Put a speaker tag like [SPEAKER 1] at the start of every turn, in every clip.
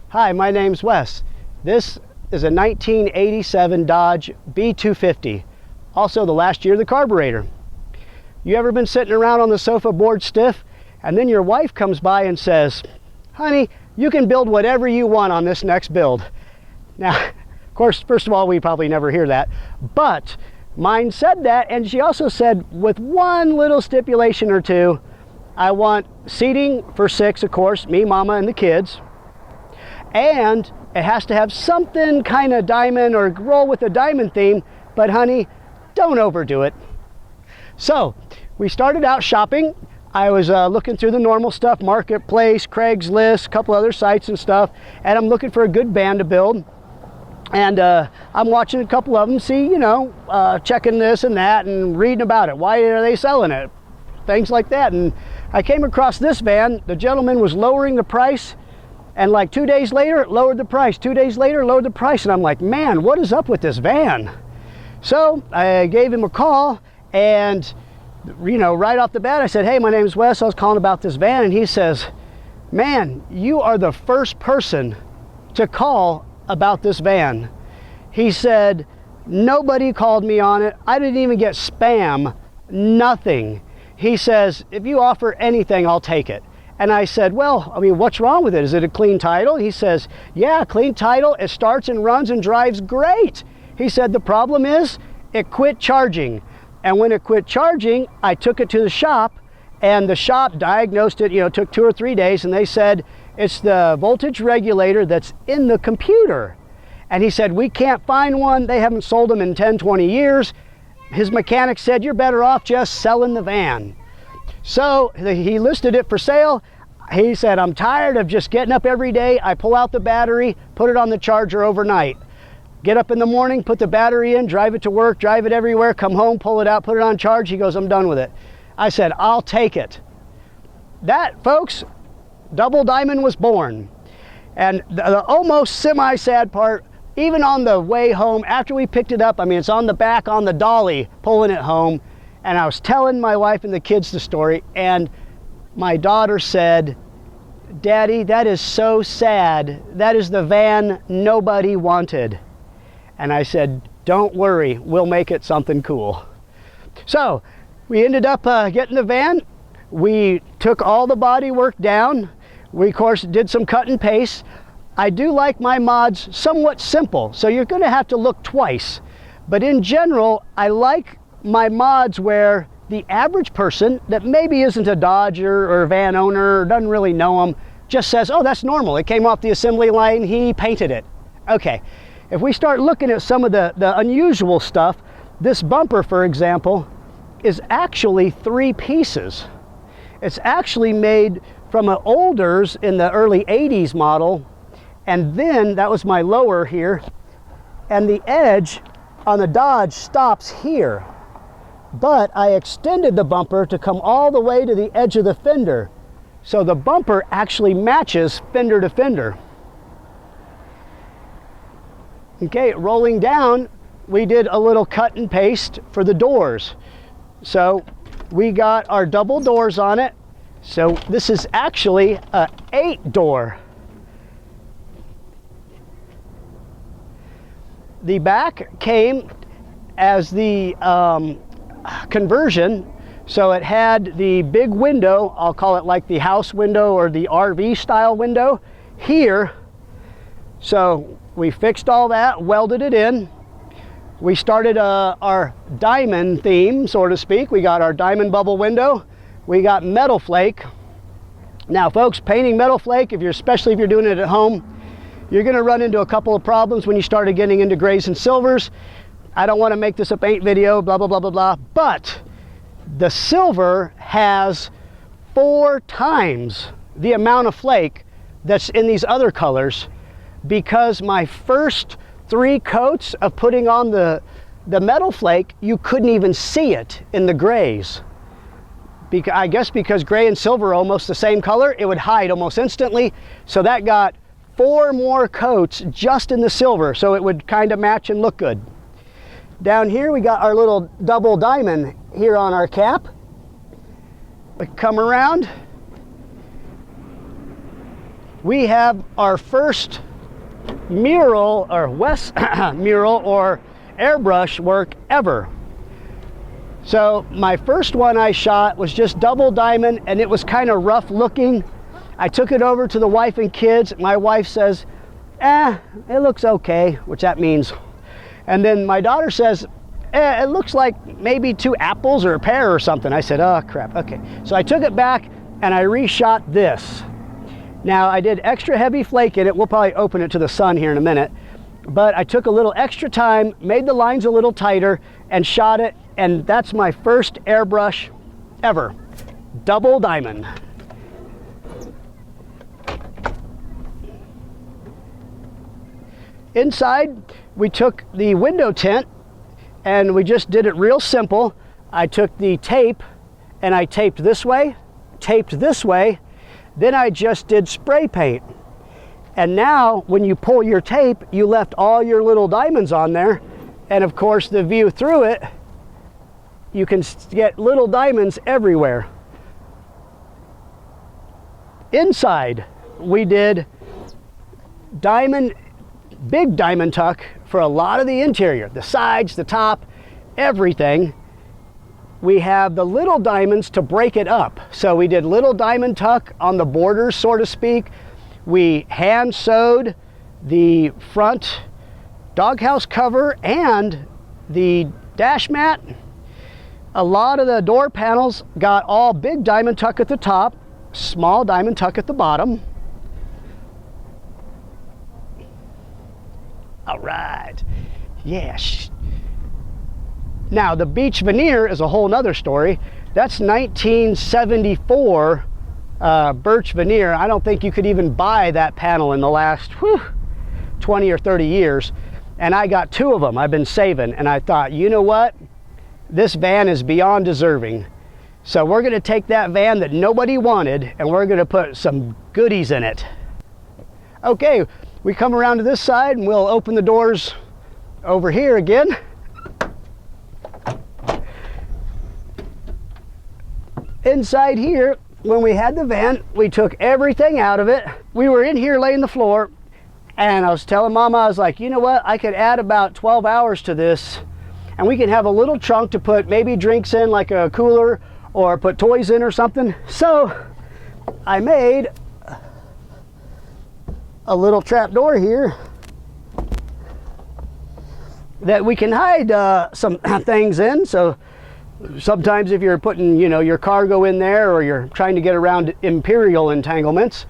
[SPEAKER 1] Hi, my name's Wes. This is a 1987 Dodge B250, also the last year of the carburetor. You ever been sitting around on the sofa bored stiff, and then your wife comes by and says, honey, you can build whatever you want on this next build. Now, of course, first of all, we probably never hear that, but mine said that, and she also said, with one little stipulation or two, I want seating for 6, of course, me, mama, and the kids. And it has to have something kind of diamond or roll with a diamond theme, but honey, don't overdo it. So we started out shopping. I was looking through the normal stuff, Marketplace, Craigslist, a couple other sites and stuff, and I'm looking for a good van to build. And I'm watching a couple of them, see, you know, checking this and that and reading about it. Why are they selling it? Things like that. And I came across this van. The gentleman was lowering the price, and like 2 days later, it lowered the price. 2 days later, lowered the price. And I'm like, man, what is up with this van? So I gave him a call, and, you know, right off the bat, I said, hey, my name's Wes. I was calling about this van. And he says, man, you are the first person to call about this van. He said, nobody called me on it. I didn't even get spam, nothing. He says, if you offer anything, I'll take it. And I said, well, I mean, what's wrong with it? Is it a clean title? He says, yeah, clean title. It starts and runs and drives great. He said, the problem is it quit charging. And when it quit charging, I took it to the shop, and the shop diagnosed it. You know, it took 2 or 3 days, and they said, it's the voltage regulator that's in the computer. And he said, we can't find one. They haven't sold them in 10, 20 years. His mechanic said, you're better off just selling the van. So he listed it for sale. He said, I'm tired of just getting up every day. I pull out the battery, put it on the charger overnight. Get up in the morning, put the battery in, drive it to work, drive it everywhere, come home, pull it out, put it on charge. He goes, I'm done with it. I said, I'll take it. That, folks, Double Diamond was born. And the almost semi-sad part, even on the way home, after we picked it up, I mean, it's on the back, on the dolly, pulling it home. And I was telling my wife and the kids the story, and my daughter said, Daddy, that is so sad. That is the van nobody wanted. And I said, don't worry, we'll make it something cool. So we ended up getting the van. We took all the body work down. We, of course, did some cut and paste. I do like my mods somewhat simple, so you're going to have to look twice. But in general, I like my mods where the average person that maybe isn't a Dodger or van owner or doesn't really know them just says, oh, that's normal. It came off the assembly line. He painted it. Okay. If we start looking at some of the unusual stuff, this bumper, for example, is actually 3 pieces. It's actually made from an Olders in the early 80s model, and then that was my lower here, and the edge on the Dodge stops here. But I extended the bumper to come all the way to the edge of the fender. So the bumper actually matches fender to fender. Okay, rolling down, we did a little cut and paste for the doors. So we got our double doors on it. So this is actually an 8-door. The back came as the conversion, so it had the big window, I'll call it like the house window or the RV style window here. So we fixed all that, welded it in. We started our diamond theme, so to speak. We got our diamond bubble window. We got metal flake. Now folks, painting metal flake, especially if you're doing it at home, you're going to run into a couple of problems when you started getting into grays and silvers. I don't want to make this a paint video, blah, blah, blah, blah, blah, but the silver has 4 times the amount of flake that's in these other colors, because my first 3 coats of putting on the metal flake, you couldn't even see it in the grays. I guess because gray and silver are almost the same color, it would hide almost instantly. So that got 4 more coats just in the silver, so it would kind of match and look good. Down here we got our little double diamond here on our cap. We come around, we have our first mural or Wes mural or airbrush work ever. So my first one I shot was just double diamond, and it was kind of rough looking. I took it over to the wife and kids. My wife says, it looks okay, which that means. And then my daughter says, it looks like maybe 2 apples or a pear or something. I said, oh crap, okay. So I took it back and I reshot this. Now I did extra heavy flake in it. We'll probably open it to the sun here in a minute. But I took a little extra time, made the lines a little tighter, and shot it. And that's my first airbrush ever. Double diamond. Inside, we took the window tint and we just did it real simple. I took the tape and I taped this way, then I just did spray paint. And now when you pull your tape, you left all your little diamonds on there. And of course the view through it, you can get little diamonds everywhere. Inside, we did big diamond tuck for a lot of the interior, the sides, the top, everything. We have the little diamonds to break it up. So we did little diamond tuck on the borders, so to speak. We hand sewed the front doghouse cover and the dash mat. A lot of the door panels got all big diamond tuck at the top, small diamond tuck at the bottom. All right, yes. Now the beach veneer is a whole nother story. That's 1974 birch veneer. I don't think you could even buy that panel in the last 20 or 30 years. And I got 2 of them I've been saving. And I thought, you know what? This van is beyond deserving. So we're gonna take that van that nobody wanted and we're gonna put some goodies in it. Okay, we come around to this side and we'll open the doors over here again. Inside here, when we had the van, we took everything out of it. We were in here laying the floor and I was telling Mama, I was like, you know what? I could add about 12 hours to this and we can have a little trunk to put maybe drinks in, like a cooler, or put toys in or something. So I made a little trap door here that we can hide some things in. So sometimes if you're putting, you know, your cargo in there, or you're trying to get around imperial entanglements,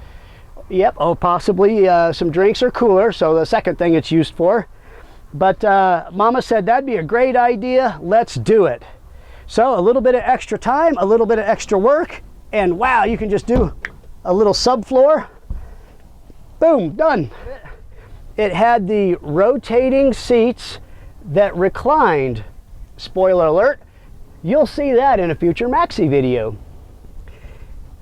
[SPEAKER 1] possibly some drinks or cooler. So the second thing it's used for. But Mama said that'd be a great idea. Let's do it. So a little bit of extra time, a little bit of extra work, and wow, you can just do a little subfloor. Boom, done. It had the rotating seats that reclined. Spoiler alert, you'll see that in a future maxi video.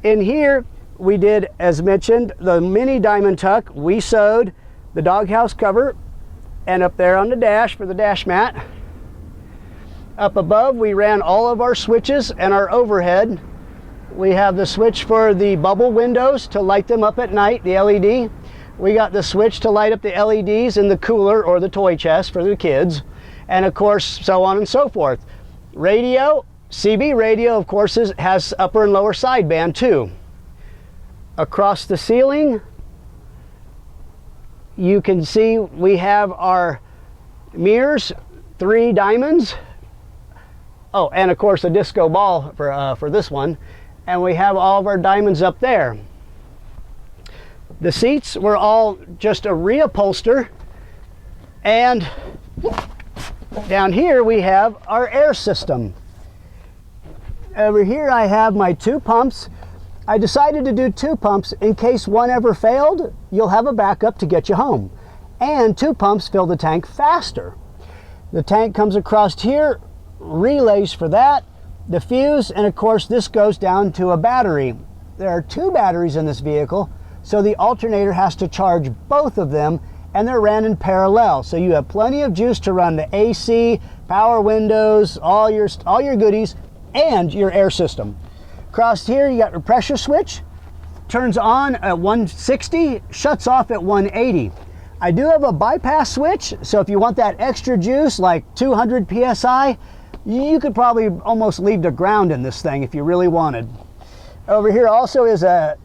[SPEAKER 1] In here, we did, as mentioned, the mini diamond tuck. We sewed the doghouse cover, and up there on the dash for the dash mat. Up above, we ran all of our switches and our overhead. We have the switch for the bubble windows to light them up at night, the LED. We got the switch to light up the LEDs in the cooler or the toy chest for the kids. And of course, so on and so forth. Radio, CB radio, of course, has upper and lower sideband too. Across the ceiling, you can see we have our mirrors, 3 diamonds. Oh, and of course a disco ball for this one. And we have all of our diamonds up there. The seats were all just a reupholster. And down here we have our air system. Over here I have my 2 pumps. I decided to do 2 pumps in case one ever failed. You'll have a backup to get you home. And 2 pumps fill the tank faster. The tank comes across here, relays for that, the fuse, and of course this goes down to a battery. There are 2 batteries in this vehicle, so the alternator has to charge both of them, and they're ran in parallel. So you have plenty of juice to run the AC, power windows, all your goodies, and your air system. Across here you got your pressure switch, turns on at 160, shuts off at 180. I do have a bypass switch, so if you want that extra juice, like 200 PSI, you could probably almost leave the ground in this thing if you really wanted. Over here also is a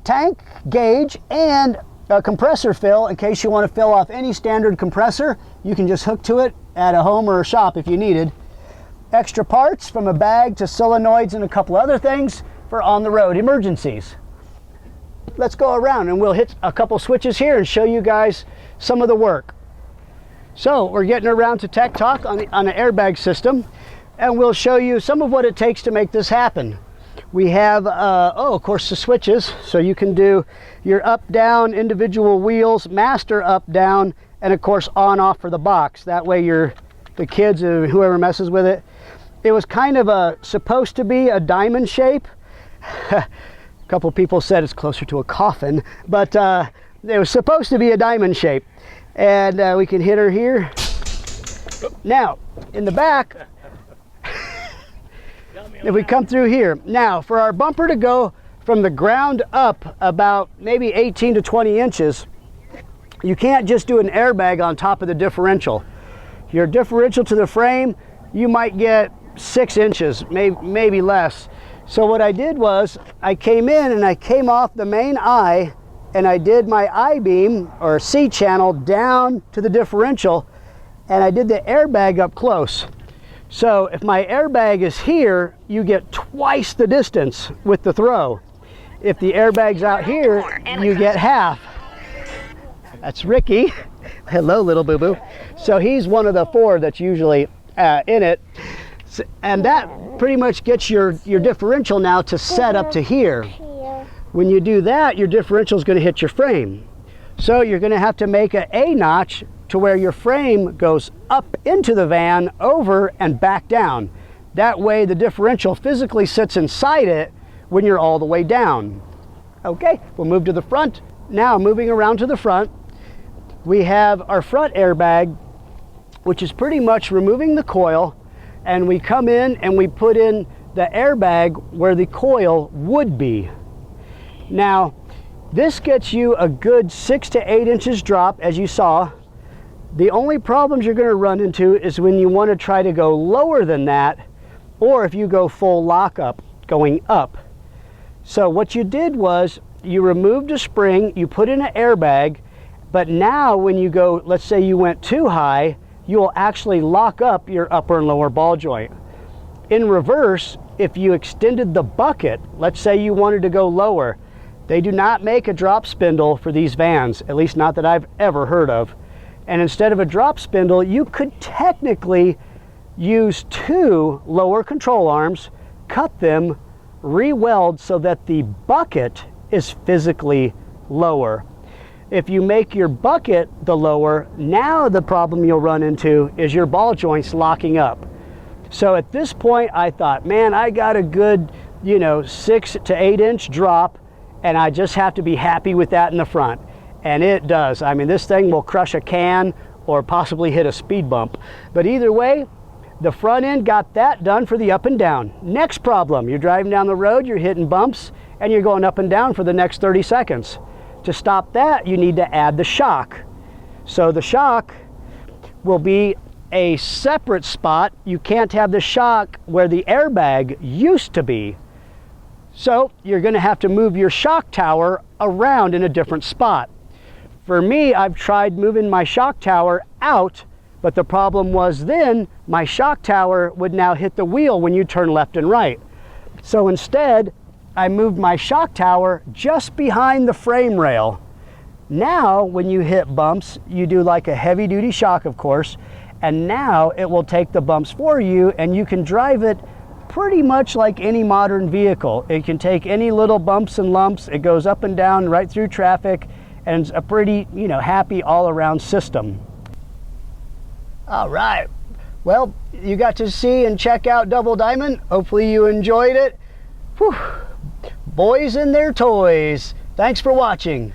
[SPEAKER 1] tank gauge and a compressor fill in case you want to fill off any standard compressor. You can just hook to it at a home or a shop if you needed. Extra parts from a bag to solenoids and a couple other things for on-the-road emergencies. Let's go around and we'll hit a couple switches here and show you guys some of the work. So we're getting around to Tech Talk on an airbag system, and we'll show you some of what it takes to make this happen. We have, of course, the switches, so you can do your up-down individual wheels, master up-down, and of course on-off for the box. That way the kids or whoever messes with it. It was kind of supposed to be a diamond shape. A couple people said it's closer to a coffin, but it was supposed to be a diamond shape. And we can hit her here. Now, in the back, if we come through here, now for our bumper to go from the ground up about maybe 18 to 20 inches, you can't just do an airbag on top of the differential. Your differential to the frame, you might get 6 inches, maybe less. So what I did was I came in and I came off the main eye and I did my I-beam or C-channel down to the differential, and I did the airbag up close. So if my airbag is here, you get twice the distance with the throw. If the airbag's out here, you get half. That's Ricky. Hello, little boo-boo. So he's one of the 4 that's usually in it. And that pretty much gets your differential now to set up to here. When you do that, your differential is going to hit your frame. So you're going to have to make an A-notch to where your frame goes up into the van, over, and back down. That way the differential physically sits inside it when you're all the way down. Okay, we'll move to the front. Now, moving around to the front, we have our front airbag, which is pretty much removing the coil, and we come in and we put in the airbag where the coil would be. Now, this gets you a good 6 to 8 inches drop, as you saw. The only problems you're going to run into is when you want to try to go lower than that, or if you go full lockup, going up. So what you did was you removed a spring, you put in an airbag, but now when you go, let's say you went too high, you will actually lock up your upper and lower ball joint. In reverse, if you extended the bucket, let's say you wanted to go lower, they do not make a drop spindle for these vans, at least not that I've ever heard of. And instead of a drop spindle, you could technically use 2 lower control arms, cut them, re-weld so that the bucket is physically lower. If you make your bucket the lower, now the problem you'll run into is your ball joints locking up. So at this point, I thought, man, I got a good, 6 to 8 inch drop, and I just have to be happy with that in the front. And it does. I mean, this thing will crush a can or possibly hit a speed bump. But either way, the front end got that done for the up and down. Next problem, you're driving down the road, you're hitting bumps, and you're going up and down for the next 30 seconds. To stop that, you need to add the shock. So the shock will be a separate spot. You can't have the shock where the airbag used to be. So you're going to have to move your shock tower around in a different spot. For me, I've tried moving my shock tower out, but the problem was then my shock tower would now hit the wheel when you turn left and right. So instead, I moved my shock tower just behind the frame rail. Now, when you hit bumps, you do like a heavy-duty shock, of course, and now it will take the bumps for you, and you can drive it pretty much like any modern vehicle. It can take any little bumps and lumps. It goes up and down right through traffic, and it's a pretty, happy all-around system. All right. Well, you got to see and check out Double Diamond. Hopefully you enjoyed it. Whew. Boys and their toys. Thanks for watching.